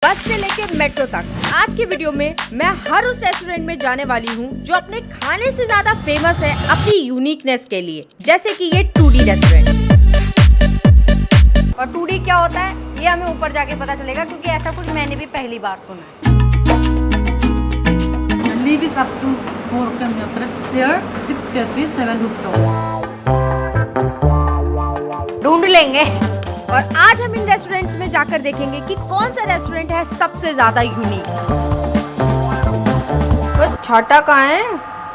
बस से लेके मेट्रो तक। आज की वीडियो में मैं हर उस रेस्टोरेंट में जाने वाली हूँ जो अपने खाने से ज्यादा फेमस है अपनी यूनिकनेस के लिए, जैसे कि ये 2D रेस्टोरेंट। और 2D क्या होता है ये हमें ऊपर जाके पता चलेगा, क्योंकि ऐसा कुछ मैंने भी पहली बार सुना है। Leave is up to 4 kilometers there, 6 cafes, 7 rooftops. ढूंढ लेंगे। और आज हम इन रेस्टोरेंट्स में जाकर देखेंगे कि कौन सा रेस्टोरेंट है सबसे ज्यादा यूनिक। तो छाटा कहाँ है?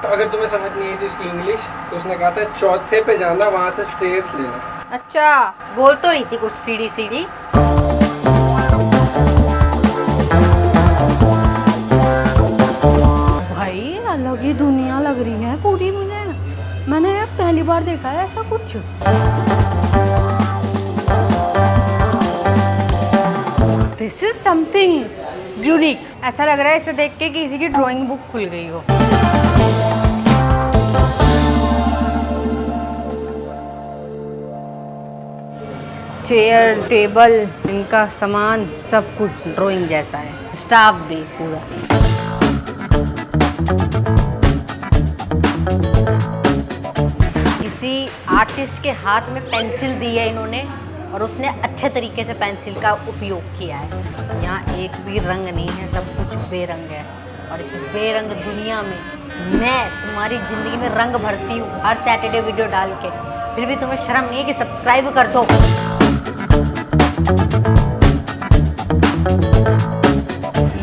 अगर तुम्हें समझ नहीं आई थी उसकी इंग्लिश, तो उसने कहा था चौथे पे जाना, वहाँ से स्टेयर्स लेना। अच्छा, बोल तो रही थी कुछ सीढ़ी सीढ़ी। भाई अलग ही दुनिया लग रही है पूरी मुझे। मैंने पहली बार देखा है ऐसा कुछ। This is something unique. ऐसा लग रहा है इसे देख के किसी की ड्राइंग बुक खुल गई हो। चेयर, टेबल, इनका सामान सब कुछ ड्राइंग जैसा है। स्टाफ भी पूरा। किसी आर्टिस्ट के हाथ में पेंसिल दी है इन्होंने और उसने अच्छे तरीके से पेंसिल का उपयोग किया है। यहाँ एक भी रंग नहीं है, सब कुछ बेरंग है। और इस बेरंग दुनिया में मैं तुम्हारी ज़िंदगी में रंग भरती हूँ हर सैटरडे वीडियो डाल के, फिर भी तुम्हें शर्म नहीं है कि सब्सक्राइब कर दो।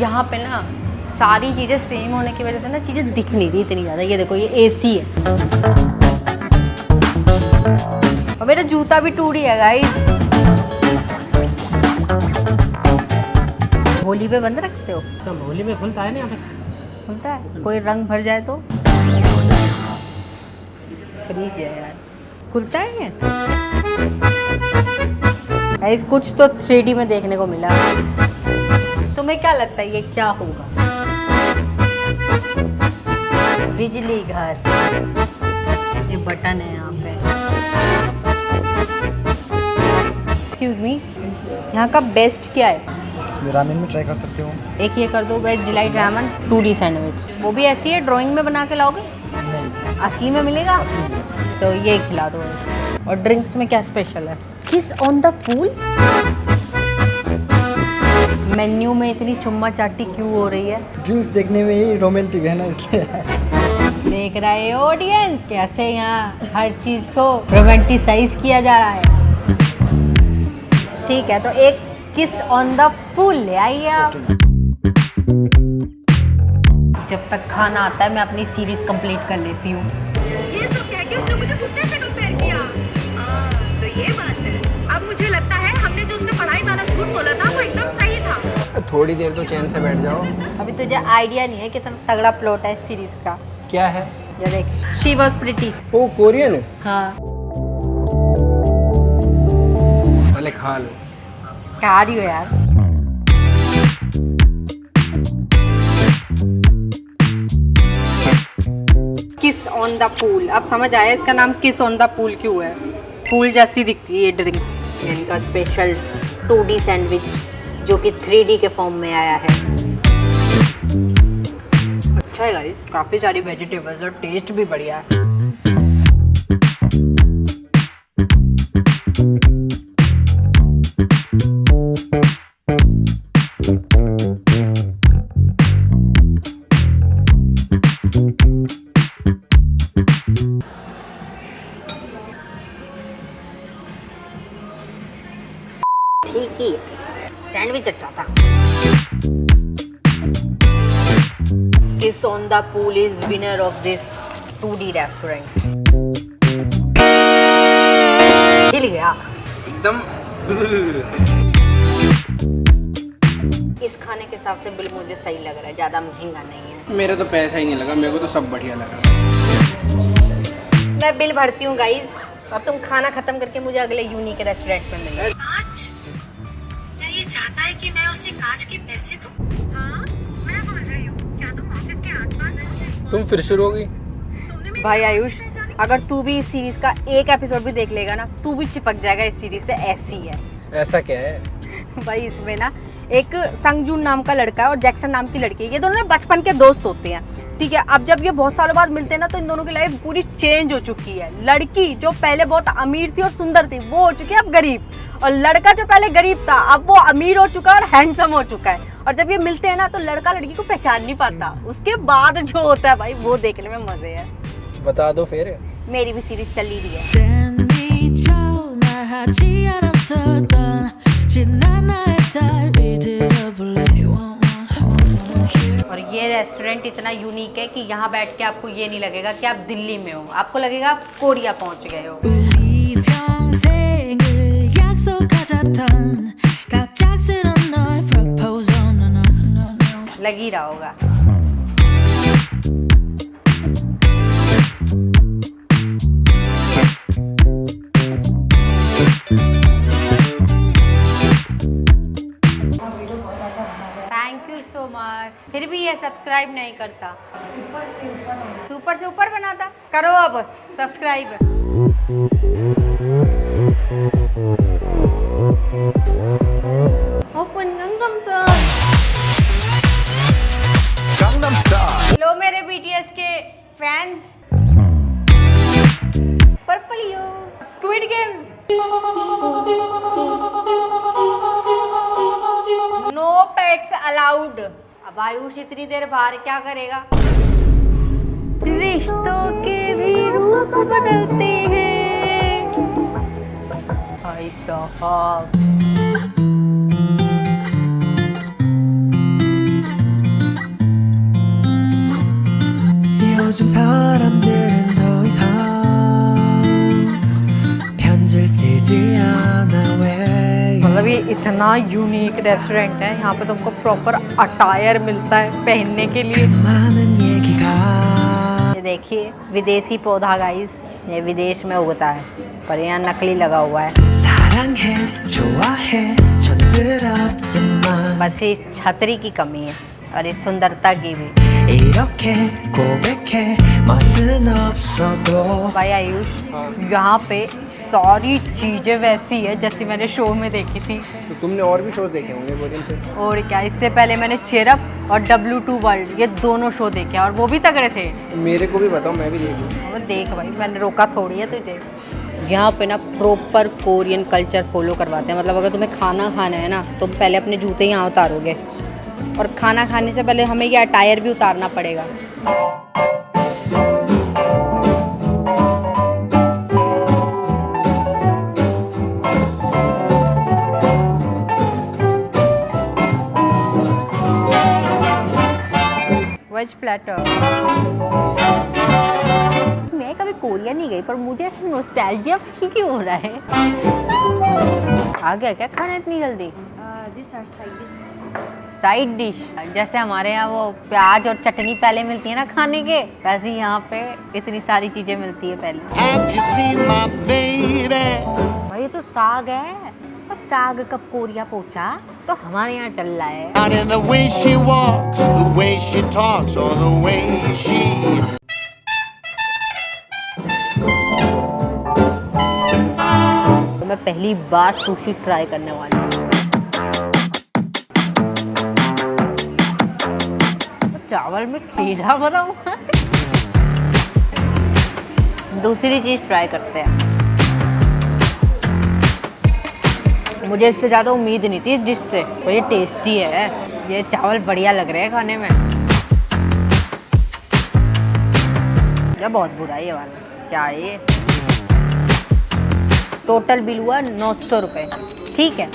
यहाँ पे ना सारी चीज़ें सेम होने की वजह से ना चीज़ें दिख नहीं रही इतनी ज़्यादा। ये देखो, ये AC है और मेरा जूता भी 2D है गाइस। होली पे बंद रखते हो? तो होली में खुलता है ना, यहाँ पे खुलता है। कोई रंग भर जाए तो फ्रीज है यार, खुलता है ये गाइस। कुछ तो 3D में देखने को मिला। तुम्हें क्या लगता है ये क्या होगा? बिजली घर। ये बटन है यहाँ पे। एक्सक्यूज मी, यहाँ का बेस्ट क्या है? इसमें रामेन में ट्राई कर सकते हो। एक ये कर दो, veg delight Raman 2D sandwich. वो भी ऐसी है, ड्राइंग में बना के लाओगे? नहीं, असली में मिलेगा? असली में। तो ये खिला दो। और ड्रिंक्स में क्या स्पेशल है? किस ऑन द पूल? मेन्यू में इतनी चुम्मा चाटी क्यों हो रही है? ड्रिंक्स देखने में ही रोमांटिक है ना, इसलिए। देख रहे हो ऑडियंस, कैसे यहाँ हर चीज को रोमांटिसाइज किया जा रहा है। ठीक है, तो एक किस ऑन द पूल ले आइए आप। जब तक खाना आता है मैं अपनी सीरीज कंप्लीट कर लेती हूँ। ये सब कह के उसने मुझे कुत्ते से कंपेयर किया। तो ये बात है। अब मुझे लगता है हमने जो उससे पढ़ाई वाला झूठ बोला था वो एकदम सही था। थोड़ी देर तो चैन से बैठ जाओ। अभी तुझे आइडिया नहीं है कितना तगड़ा प्लॉट है इस सीरीज का। क्या है? ये देख, शी वॉज प्रिटी। वो कोरियन है? हाँ, पहले खा लो। खा रही हो यार। किस ऑन द पूल, अब समझ आया इसका नाम किस ऑन द पूल क्यों है। पूल जैसी दिखती है ये ड्रिंक। इनका स्पेशल 2D सैंडविच जो कि 3D के फॉर्म में आया है। अच्छा है गाइस, काफ़ी सारी वेजिटेबल्स और टेस्ट भी बढ़िया है। ठीक ही सैंडविच अच्छा था। Kiss on the pool is winner of this 2D restaurant. हिल गया एकदम। इस खाने के हिसाब से बिल मुझे सही लग रहा है, ज़्यादा महंगा नहीं है। मेरा तो पैसा ही नहीं लगा, मेरे को तो सब बढ़िया लगा। मैं बिल भरती हूँ गाइस, और तुम खाना खत्म करके मुझे अगले यूनिक रेस्टोरेंट में मिलो। कांच? क्या ये चाहता है कि मैं उसे कांच के पैसे दूं? हाँ, मैं बोल रही हूँ। क्या तुम ऑफिस के आसपास हो? तुम फिर शुरू होगी? भाई आयुष, अगर तू भी इस सीरीज का एक एपिसोड भी देख लेगा ना, तू भी चिपक जाएगा इस सीरीज से। ऐसी है। ऐसा क्या है? भाई इसमें ना एक संगजून नाम का लड़का है और जैक्सन नाम की लड़की है। ये दोनों बचपन के दोस्त होते हैं, ठीक है। अब जब ये बहुत सालों बाद मिलते हैं ना, तो इन दोनों की लाइफ पूरी चेंज हो चुकी है। लड़की जो पहले बहुत अमीर थी और सुंदर थी, वो हो चुकी है अब गरीब, और लड़का जो पहले गरीब था अब वो अमीर हो चुका है और हैंडसम हो चुका है। और जब ये मिलते हैं ना, तो लड़का लड़की को पहचान नहीं पाता। उसके बाद जो होता है भाई, वो देखने में मजे है। बता दो फिर। मेरी भी सीरीज चल ही रही है। और ये रेस्टोरेंट इतना यूनिक है कि यहाँ बैठ के आपको ये नहीं लगेगा कि आप दिल्ली में हो, आपको लगेगा आप कोरिया पहुँच गए हो। लग ही रहा होगा। Thank you so much. फिर भी ये सब्सक्राइब नहीं करता। सुपर से ऊपर बनाता। करो अब subscribe. Open Gangnam style. Hello मेरे BTS के fans. Purple you squid games. No pets allowed. अब आयुष इतनी देर बाहर क्या करेगा? रिश्तों के भी रूप बदलते हैं भाई साहब। 요즘 사람들은 더 이상 편지를 쓰지 않아 왜 मतलब ये इतना यूनिक रेस्टोरेंट है। यहाँ पे तुमको प्रॉपर अटायर मिलता है पहनने के लिए। 많은 얘기가 ये देखिए विदेशी पौधा गाइस, ये विदेश में उगता है पर यहाँ नकली लगा हुआ है। 사랑해 좋아해 촌스럽지만 बस इस छतरी की कमी है और इस सुंदरता की भी। 이렇게 고백해 맛은 없어도 भाई आयुष, यहाँ पे सारी चीजें वैसी है जैसी मैंने शो में देखी थी। तो तुमने और भी शोज देखे होंगे कोरियन फिल्म? और क्या, इससे पहले मैंने चेयरअप और W2 वर्ल्ड, ये दोनों शो देखे और वो भी तगड़े थे। मेरे को भी बताओ, मैं भी देखूँ। और देख भाई, मैंने रोका थोड़ी है तुझे। यहाँ पे ना प्रॉपर कोरियन कल्चर फॉलो करवाते हैं। मतलब अगर तुम्हें खाना खाना है ना, तो पहले अपने जूते यहाँ उतारोगे और खाना खाने से पहले हमें ये अटायर भी उतारना पड़ेगा। Veg platter. मैं कभी कोरिया नहीं गई पर मुझे ऐसा नॉस्टैल्जिया फील क्यों हो रहा है? आ गया क्या खाना इतनी जल्दी? Side dish. जैसे हमारे यहाँ वो प्याज और चटनी पहले मिलती है ना खाने के, वैसे ही यहाँ पे इतनी सारी चीजें मिलती है पहले। भाई ये तो साग है, और साग कब कोरिया पहुंचा? तो हमारे यहाँ चल रहा है। Not in the way she walks, the way she talks, or the way she. तो मैं पहली बार सुशी ट्राई करने वाली हूँ। चावल में खीरा भरा हुआ है। दूसरी चीज ट्राई करते हैं। मुझे इससे ज़्यादा उम्मीद नहीं थी इस डिश से, तो ये टेस्टी है। ये चावल बढ़िया लग रहे हैं खाने में। ये बहुत बुरा है ये वाला। क्या है ये? टोटल बिल हुआ 900 रुपये। ठीक है।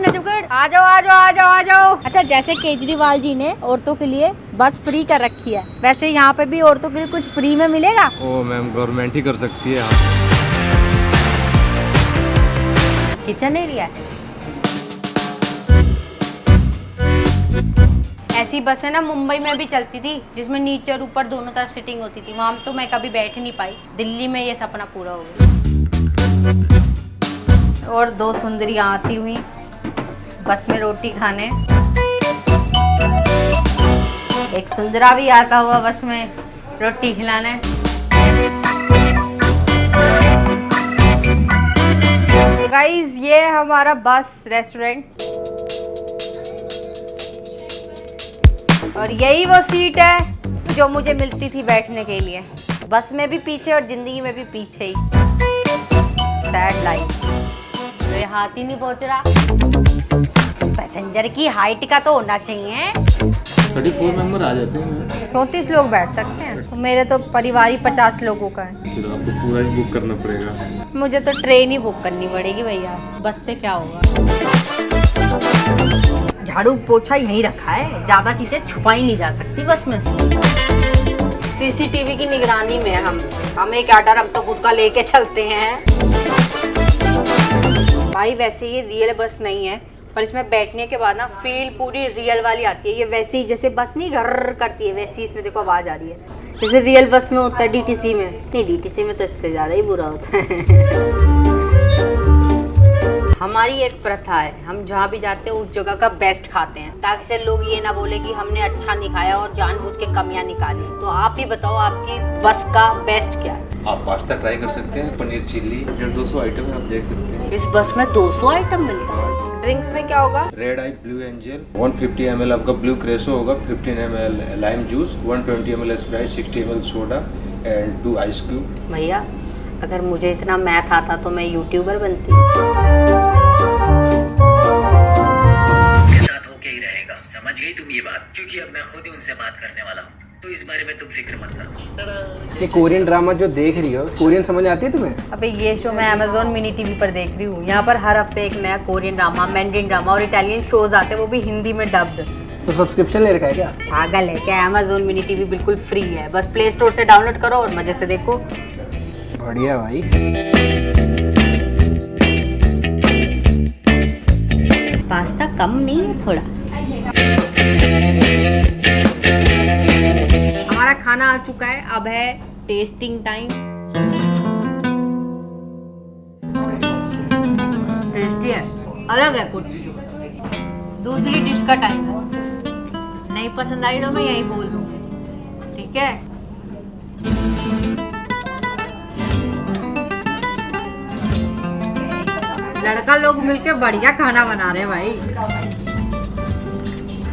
नजबगढ़ आ जाओ आ जाओ आ जाओ आ जाओ। अच्छा, जैसे केजरीवाल जी ने औरतों के लिए बस फ्री कर रखी है, वैसे यहाँ पे भी औरतों के लिए कुछ फ्री में मिलेगा? ओ मैम, गवर्नमेंट ही कर सकती है। किचन एरिया है। ऐसी बसें ना मुंबई में भी चलती थी, जिसमें नीचे और ऊपर दोनों तरफ सीटिंग होती थी। वहाँ तो मैं कभी बैठ ही नहीं पाई। दिल्ली में ये सपना पूरा हो गया। और दो सुंदरियाँ आती हुई बस में रोटी खाने। एक सुंदरा भी आता हुआ बस में रोटी खिलाने। गाइज ये है हमारा बस रेस्टोरेंट और यही वो सीट है जो मुझे मिलती थी बैठने के लिए। बस में भी पीछे और जिंदगी में भी पीछे ही। Sad life. मेरे हाथ ही नहीं पहुंच रहा। पैसेंजर की हाइट का तो होना चाहिए। 34 मेंबर आ जाते हैं। 34 लोग बैठ सकते हैं। तो मेरे तो परिवार ही 50 लोगों का है। फिर आपको पूरा ही बुक करना पड़ेगा। मुझे तो ट्रेन ही बुक करनी पड़ेगी भैया। बस से क्या होगा। झाड़ू पोछा यहीं रखा है, ज्यादा चीजें छुपाई नहीं जा सकती बस में। सीसीटीवी की निगरानी में हमें क्या डर, हम तो खुद का लेके चलते हैं। भाई वैसे ये रियल बस नहीं है, पर इसमें बैठने के बाद ना फील पूरी रियल वाली आती है। ये वैसे ही जैसे बस नहीं घर करती है, वैसी इसमें देखो आवाज आ रही है जैसे रियल बस में होता है। डीटीसी में नहीं, डीटीसी में तो इससे ज्यादा ही बुरा होता है। हमारी एक प्रथा है, हम जहाँ भी जाते हैं उस जगह का बेस्ट खाते हैं, ताकि से लोग ये ना बोले कि हमने अच्छा नहीं खाया और जानबूझ के कमियां निकाली। तो आप ही बताओ आपकी बस का बेस्ट क्या है? आप पास्ता ट्राई कर सकते हैं, पनीर चिल्ली, 150-200 आइटम है, आप देख सकते हैं। इस बस में 200 आइटम मिलते हैं। ड्रिंक्स में क्या होगा? रेड आई ब्लू एंजल, 150 ml आपका ब्लू क्रेसो होगा, 15 ml lime juice, 120 ml Sprite, 60 ml soda and 2 ice cube. भैया अगर मुझे इतना मैथ आता तो मैं यूट्यूबर बनती। साथ होके ही रहेगा, समझ गई तुम ये बात? क्योंकि अब मैं खुद ही उनसे बात करने वाला हूँ, तो इस बारे में तुम फिक्र मत करो। ये कोरियन ड्रामा जो देख रही हो, कोरियन समझ आती है तुम्हें? अबे ये शो मैं Amazon मिनी टीवी पर देख रही हूँ। यहाँ पर हर हफ्ते एक नया कोरियन ड्रामा, मैंड्रिन ड्रामा और इटालियन शोज आते हैं, वो भी हिंदी में डब्ड। तो सब्सक्रिप्शन ले रखा है क्या? पागल है क्या? Amazon मिनी टीवी बिल्कुल फ्री है, बस प्ले स्टोर से डाउनलोड करो और मजे से देखो। बढ़िया भाई। पास्ता कम नहीं है थोड़ा? हमारा खाना आ चुका है, अब है टेस्टिंग टाइम। टेस्टी है, अलग है कुछ। दूसरी डिश का टाइम है। नहीं पसंद आई तो मैं यही बोल दूँ, ठीक है? लड़का लोग मिलके बढ़िया खाना बना रहे हैं भाई।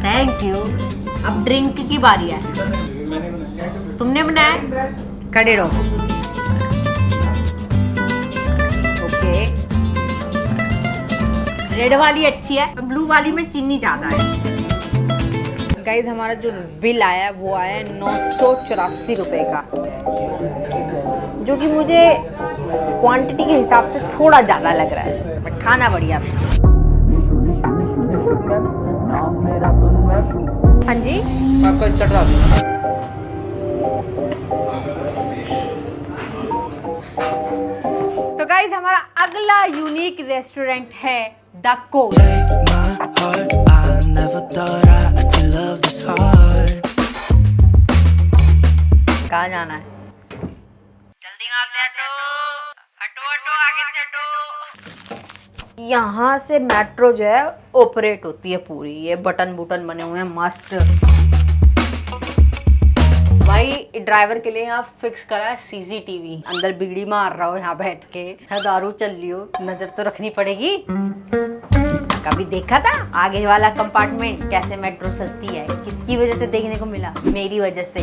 Thank you. अब ड्रिंक की बारी है। तुमने बनाया? खड़े रहो। ओके, रेड वाली अच्छी है, ब्लू वाली में चीनी ज्यादा है। गाइज हमारा जो बिल आया है वो आया है 984 रुपये का, जो कि मुझे क्वांटिटी के हिसाब से थोड़ा ज़्यादा लग रहा है, बट खाना बढ़िया था। हाँ जी, आपका स्टार्ट रहा। तो गाइज हमारा अगला यूनिक रेस्टोरेंट है द कोच। कहाँ जाना है? जल्दी वहाँ से हटो, हटो हटो, आगे से हटो। यहाँ से मेट्रो जो है ऑपरेट होती है पूरी। ये बटन बुटन बने हुए हैं मस्त। भाई ड्राइवर के लिए यहाँ फिक्स करा है सीसीटीवी। अंदर बीड़ी मार रहा हो यहाँ बैठ के, दारू चल रही हो, नजर तो रखनी पड़ेगी। कभी देखा था आगे वाला कंपार्टमेंट कैसे मेट्रो चलती है? किसकी वजह से देखने को मिला? मेरी वजह से।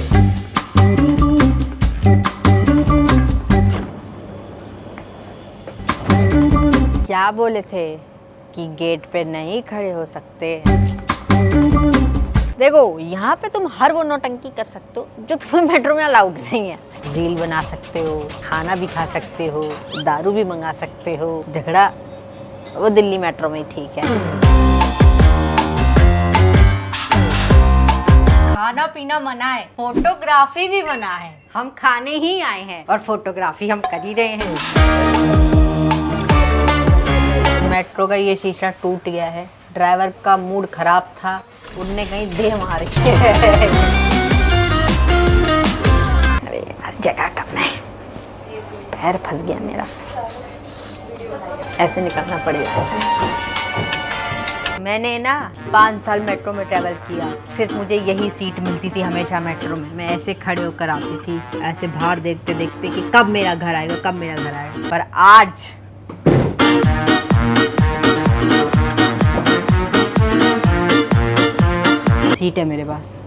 क्या बोले थे कि गेट पे नहीं खड़े हो सकते? देखो यहाँ पे तुम हर वो नौटंकी कर सकते हो जो तुम्हें मेट्रो में अलाउड नहीं है। रील बना सकते हो, खाना भी खा सकते हो, दारू भी मंगा सकते हो। झगड़ा वो दिल्ली मेट्रो में ही ठीक है। खाना पीना मना है, फोटोग्राफी भी मना है। हम खाने ही आए हैं और फोटोग्राफी हम कर ही रहे हैं। मेट्रो का ये शीशा टूट गया है, ड्राइवर का मूड खराब था, उनने कहीं दे मारी है। अरे यार जगह कम है, पैर फंस गया मेरा। ऐसे निकलना पड़ेगा ऐसे। मैंने ना 5 साल मेट्रो में ट्रैवल किया, सिर्फ मुझे यही सीट मिलती थी हमेशा मेट्रो में। मैं ऐसे खड़े होकर आती थी, ऐसे बाहर देखते देखते कि कब मेरा घर आएगा, कब मेरा घर आएगा। पर आज सीट है मेरे पास।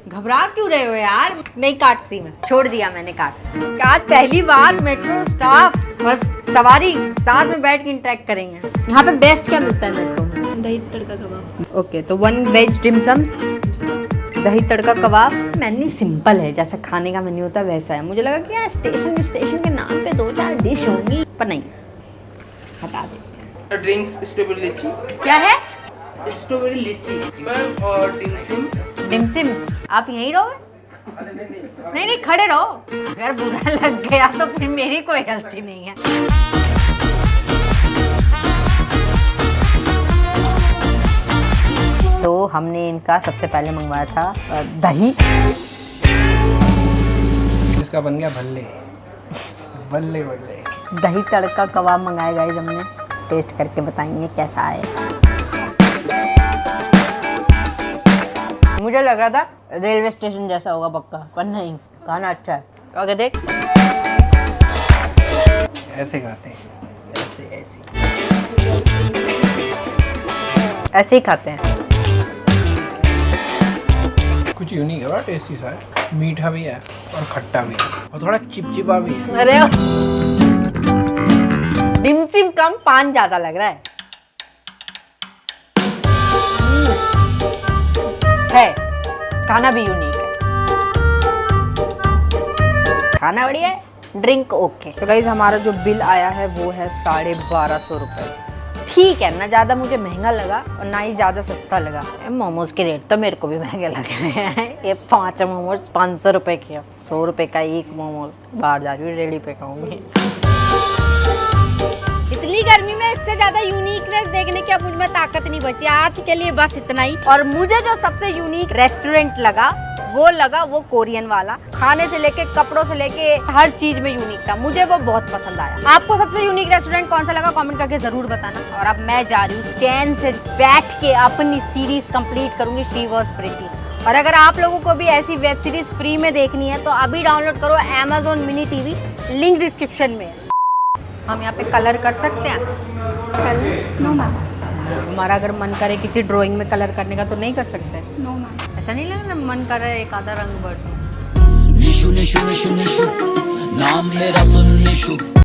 घबरा क्यों रहे हो यार? नहीं काटती मैं, छोड़ दिया मैंने काट। आज पहली बार मेट्रो स्टाफ बस सवारी साथ में बैठ के इंटरेक्ट करेंगे। यहाँ पे बेस्ट क्या मिलता है मेट्रो में? दही तड़का कबाब। ओके, तो 1 वेज डिमसम्स, दही तड़का कबाब। मेन्यू सिंपल है, जैसा खाने का मेन्यू होता है वैसा है। मुझे लगा कि यार स्टेशन के नाम पे 2-4 डिश होंगी, पर नहीं, हटा देते हैं। ड्रिंक्स स्ट्रॉबेरी लीची, क्या है? स्ट्रॉबेरी लीची मैम, और डिमसिम। डिमसिम। आप यहीं रहोगे? नहीं नहीं, खड़े रहो। अगर बुरा लग गया तो फिर मेरी कोई गलती नहीं है। तो हमने इनका सबसे पहले मंगवाया था दही। इसका बन गया भल्ले बल्ले बल्ले। दही तड़का कबाब मंगाया गाइस हमने। टेस्ट करके बताएंगे कैसा है। मुझे लग रहा था रेलवे स्टेशन जैसा होगा पक्का, पर नहीं, खाना अच्छा है। आगे देख, ऐसे खाते हैं, ऐसे ऐसे ऐसे ही खाते हैं। कुछ यूनिक है, बड़ा टेस्टी सा है। मीठा भी है और खट्टा भी है और थोड़ा चिपचिपा भी है। अरे डिमसिम कम, पान ज्यादा लग रहा है। खाना भी यूनिक है, खाना बढ़िया है, ड्रिंक ओके। तो गाइज हमारा जो बिल आया है वो है 1250 रुपये। ठीक है, ना ज़्यादा मुझे महंगा लगा और ना ही ज़्यादा सस्ता लगा। मोमोज के रेट तो मेरे को भी महंगे लग रहे हैं। ये 5 मोमोज 500 रुपये के, 100 रुपये का एक मोमोज। बाहर जा रही हूँ, रेडी पे खाऊंगी। इतनी गर्मी में इससे ज्यादा यूनिकनेस देखने की अब मुझ में ताकत नहीं बची। आज के लिए बस इतना ही। और मुझे जो सबसे यूनिक रेस्टोरेंट लगा वो कोरियन वाला। खाने से लेके कपड़ों से लेके हर चीज में यूनिक था, मुझे वो बहुत पसंद आया। आपको सबसे यूनिक रेस्टोरेंट कौन सा लगा कमेंट करके जरूर बताना। और अब मैं जा रही हूँ चैन से बैठ के अपनी सीरीज कंप्लीट करूंगी, शी वॉज प्रिटी। और अगर आप लोगों को भी ऐसी वेब सीरीज फ्री में देखनी है तो अभी डाउनलोड करो Amazon mini TV, link description में है। हम यहाँ पे कलर कर सकते हैं? Colour no ma'am. हमारा अगर मन करे किसी ड्राइंग में कलर करने का तो नहीं कर सकते? No ma'am. ऐसा नहीं लगा ना मन कर रहा है एक आधा रंग भर? निशु निशु निशु निशु, नाम मेरा सुन निशु।